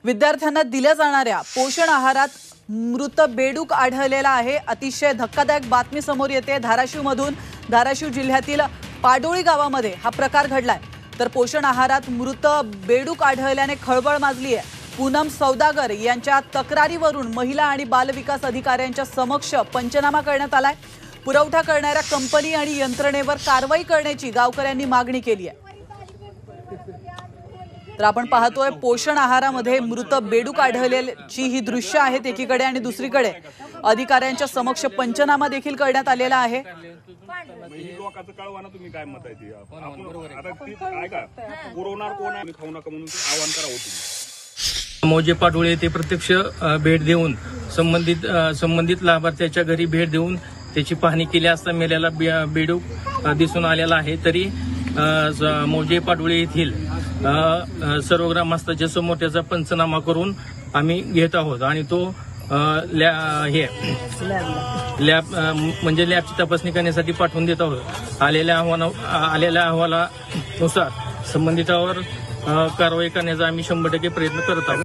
विद्यार्थ्यांना दिल्या जाणाऱ्या पोषण आहारात मृत बेडूक आढळलेला आहे। अतिशय धक्कादायक बातमी समोर येते। धाराशिव जिल्ह्यातील पाडोळी गावामध्ये हा प्रकार घडलाय। तर पोषण आहारात मृत बेडूक आढळल्याने खळबळ माजली आहे। पूनम सौदागर यांच्या तक्रारीवरून महिला आणि बाल विकास अधिकाऱ्यांच्या समक्ष पंचनामा करण्यात आलाय। पुरवठा करणाऱ्या कंपनी आणि यंत्रणेवर कारवाई करण्याची गावकऱ्यांनी मागणी केली आहे। तर आपण पाहतोय पोषण आहारामध्ये मृत बेडूक आढळल्याची ही दृश्य आहेत एकीकडे, आणि दुसरीकडे अधिकाऱ्यांच्या समक्ष पंचनामा देखील करण्यात आलेला आहे। लोकांचं कळवा ना, तुम्ही काय मत आहे ते आता ती आहे का पुरवणार कोण आहे, खाऊ नका म्हणून आवाहन करा होती। मौजे पाडोळे येथे प्रत्यक्ष भेट देऊन संबंधित लाभार्थ्याच्या घरी भेट देऊन त्याची पाहणी केली असता मेलेला बेडूक दिसून आलेला आहे। तरी मौजे पाडोळे येथील सर्व ग्रामस्थांच्या समोर त्याचा पंचनामा करून आम्ही घेत आहोत आणि तो लॅब म्हणजे लॅबची तपासणी करण्यासाठी पाठवून देत आहोत। आलेल्या अहवालानुसार संबंधितावर कारवाई करण्याचा आम्ही 100% प्रयत्न करत आहोत।